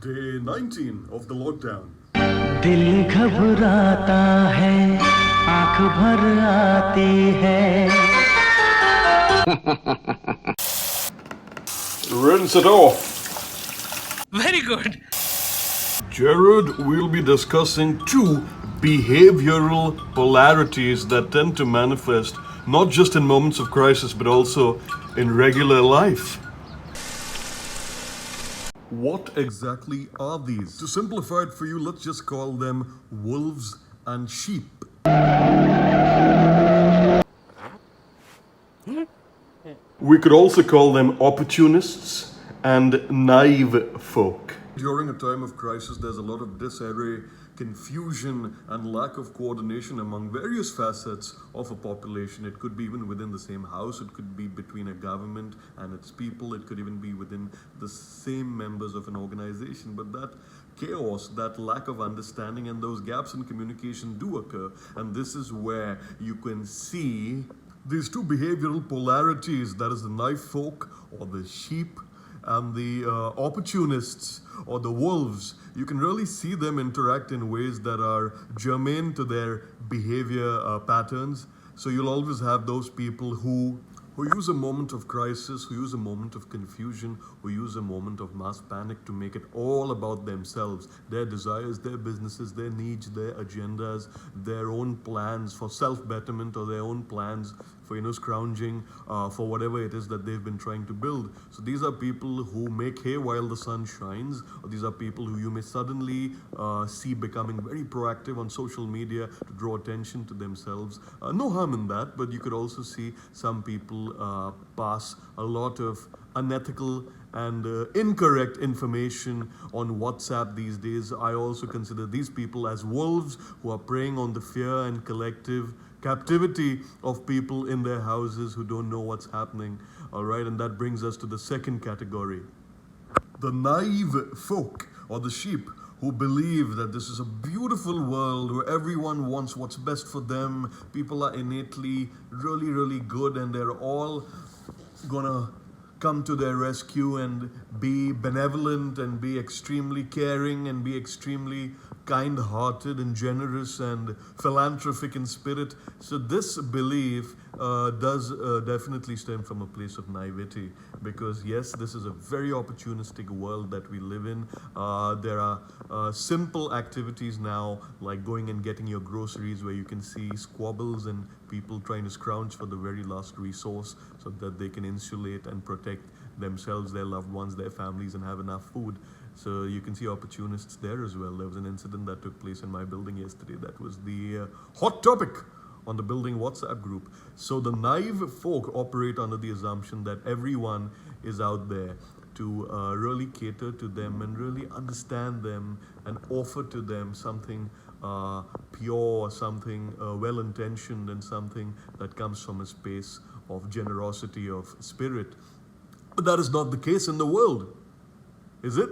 Day 19 of the lockdown. दिल घबराता है, आँख भर आती है. Rinse it off. Very good. Jared, we'll be discussing two behavioral polarities that tend to manifest not just in moments of crisis but also in regular life. What exactly are these? To simplify it for you, let's just call them wolves and sheep. We could also call them opportunists and naive folk. During a time of crisis, there's a lot of disarray, confusion, and lack of coordination among various facets of a population. It could be even within the same house, it could be between a government and its people, it could even be within the same members of an organization. But that chaos, that lack of understanding, and those gaps in communication do occur. And this is where you can see these two behavioral polarities, that is the knife folk or the sheep, and the opportunists or the wolves. You can really see them interact in ways that are germane to their behavior patterns. So you'll always have those people who use a moment of crisis, who use a moment of confusion, who use a moment of mass panic to make it all about themselves, their desires, their businesses, their needs, their agendas, their own plans for self-betterment or their own plans for, scrounging for whatever it is that they've been trying to build. So these are people who make hay while the sun shines, or these are people who you may suddenly see becoming very proactive on social media to draw attention to themselves. No harm in that, but you could also see some people pass a lot of unethical and incorrect information on WhatsApp these days. I also consider these people as wolves who are preying on the fear and collective captivity of people in their houses who don't know what's happening. All right, and that brings us to the second category, the naive folk or the sheep, who believe that this is a beautiful world where everyone wants what's best for them. People are innately really, really good, and they're all gonna come to their rescue and be benevolent and be extremely caring and be extremely kind-hearted and generous and philanthropic in spirit. So this belief does definitely stem from a place of naivety, because yes, this is a very opportunistic world that we live in. There are simple activities now, like going and getting your groceries, where you can see squabbles and people trying to scrounge for the very last resource so that they can insulate and protect themselves, their loved ones, their families, and have enough food. So you can see opportunists there as well. There was an incident that took place in my building yesterday that was the hot topic on the building WhatsApp group. So the naive folk operate under the assumption that everyone is out there to really cater to them and really understand them and offer to them something pure, something well-intentioned, and something that comes from a space of generosity of spirit. But that is not the case in the world, is it?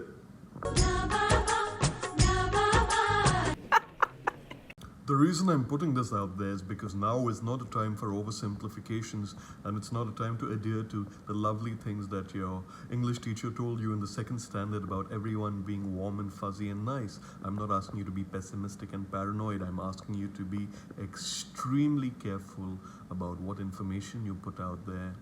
The reason I'm putting this out there is because now is not a time for oversimplifications, and it's not a time to adhere to the lovely things that your English teacher told you in the second standard about everyone being warm and fuzzy and nice. I'm not asking you to be pessimistic and paranoid. I'm asking you to be extremely careful about what information you put out there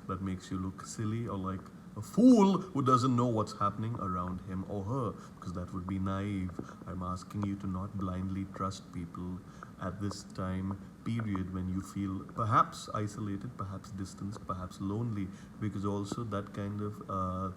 that makes you look silly or like a fool who doesn't know what's happening around him or her, because that would be naive. I'm asking you to not blindly trust people at this time period when you feel perhaps isolated, perhaps distanced, perhaps lonely, because also that kind of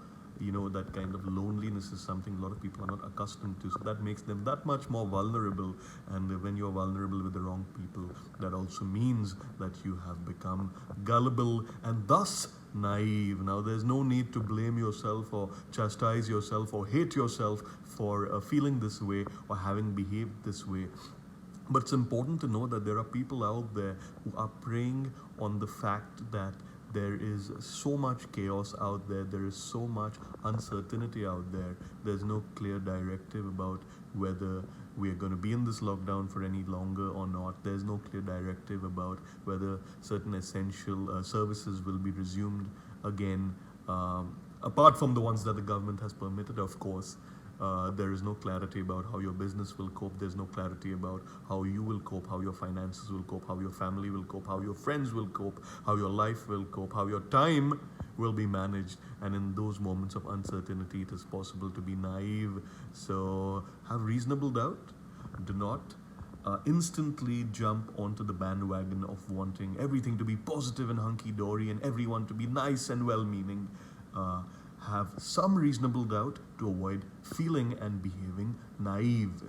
that kind of loneliness is something a lot of people are not accustomed to. So that makes them that much more vulnerable. And when you're vulnerable with the wrong people, that also means that you have become gullible and thus naive. Now, there's no need to blame yourself or chastise yourself or hate yourself for feeling this way or having behaved this way. But it's important to know that there are people out there who are preying on the fact that there is so much chaos out there, there is so much uncertainty out there. There's no clear directive about whether we are going to be in this lockdown for any longer or not. There's no clear directive about whether certain essential services will be resumed again, apart from the ones that the government has permitted, of course. There is no clarity about how your business will cope. There's no clarity about how you will cope, how your finances will cope, how your family will cope, how your friends will cope, how your life will cope, how your time will be managed. And in those moments of uncertainty, it is possible to be naive. So have reasonable doubt. Do not instantly jump onto the bandwagon of wanting everything to be positive and hunky-dory and everyone to be nice and well-meaning. Have some reasonable doubt to avoid feeling and behaving naive.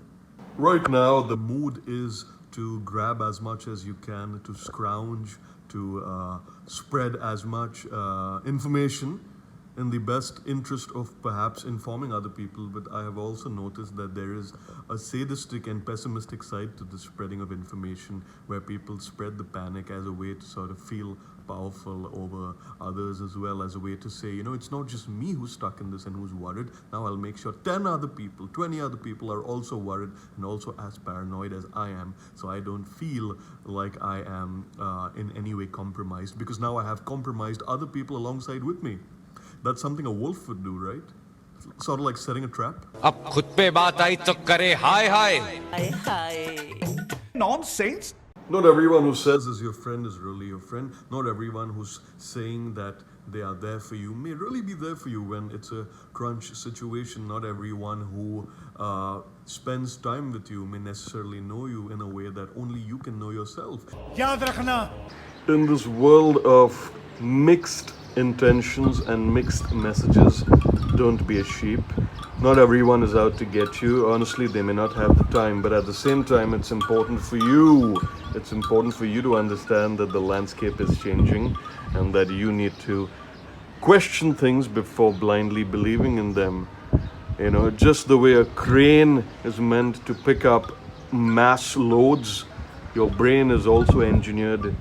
Right now, the mood is to grab as much as you can, to scrounge, to spread as much information in the best interest of perhaps informing other people. But I have also noticed that there is a sadistic and pessimistic side to the spreading of information, where people spread the panic as a way to sort of feel powerful over others, as well as a way to say, it's not just me who's stuck in this and who's worried. Now I'll make sure 10 other people, 20 other people are also worried and also as paranoid as I am, so I don't feel like I am in any way compromised, because now I have compromised other people alongside with me. That's something a wolf would do, right? Sort of like setting a trap. अब खुद पे बात आई तो करे हाय हाय. Nonsense. Not everyone who says is your friend is really your friend. Not everyone who's saying that they are there for you may really be there for you when it's a crunch situation. Not everyone who spends time with you may necessarily know you in a way that only you can know yourself. याद रखना. In this world of mixed intentions and mixed messages, don't be a sheep. Not everyone is out to get you. Honestly, they may not have the time, but at the same time, it's important for you. It's important for you to understand that the landscape is changing and that you need to question things before blindly believing in them. Just the way a crane is meant to pick up mass loads, your brain is also engineered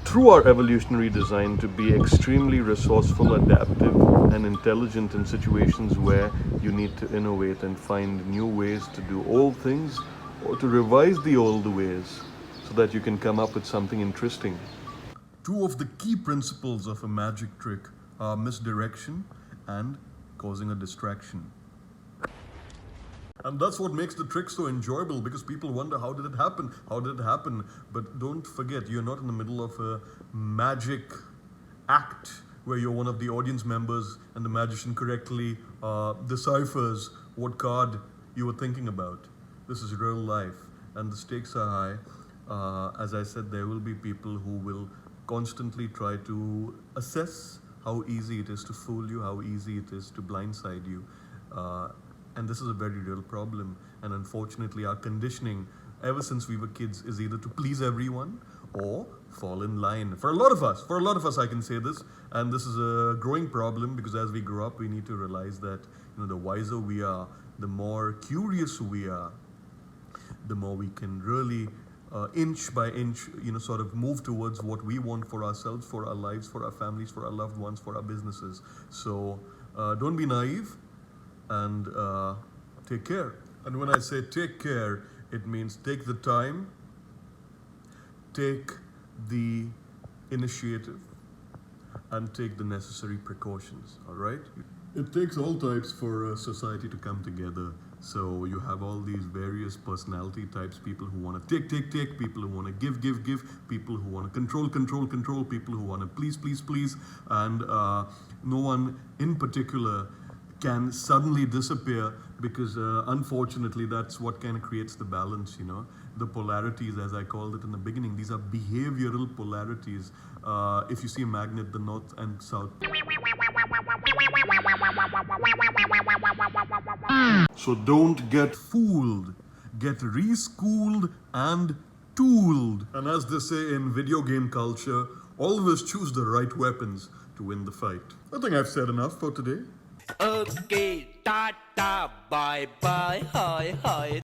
through our evolutionary design to be extremely resourceful, adaptive, and intelligent in situations where you need to innovate and find new ways to do old things, or to revise the old ways so that you can come up with something interesting. Two of the key principles of a magic trick are misdirection and causing a distraction. And that's what makes the trick so enjoyable, because people wonder, how did it happen? How did it happen? But don't forget, you're not in the middle of a magic act where you're one of the audience members and the magician correctly deciphers what card you were thinking about. This is real life and the stakes are high. As I said, there will be people who will constantly try to assess how easy it is to fool you, how easy it is to blindside you. And this is a very real problem. And unfortunately, our conditioning, ever since we were kids, is either to please everyone or fall in line. For a lot of us, I can say this. And this is a growing problem, because as we grow up, we need to realize that, the wiser we are, the more curious we are, the more we can really inch by inch, sort of move towards what we want for ourselves, for our lives, for our families, for our loved ones, for our businesses. So don't be naive. And take care. And when I say take care, it means take the time, take the initiative, and take the necessary precautions, all right? It takes all types for society to come together. So you have all these various personality types, people who want to take, people who want to give, people who want to control, people who want to please. And no one in particular can suddenly disappear, because unfortunately that's what kind of creates the balance, the polarities, as I called it in the beginning. These are behavioral polarities. If you see a magnet, the north and south. So don't get fooled, get reschooled and tooled. And as they say in video game culture, always choose the right weapons to win the fight. I think I've said enough for today. Okay, ta-ta, bye-bye, hi, hi.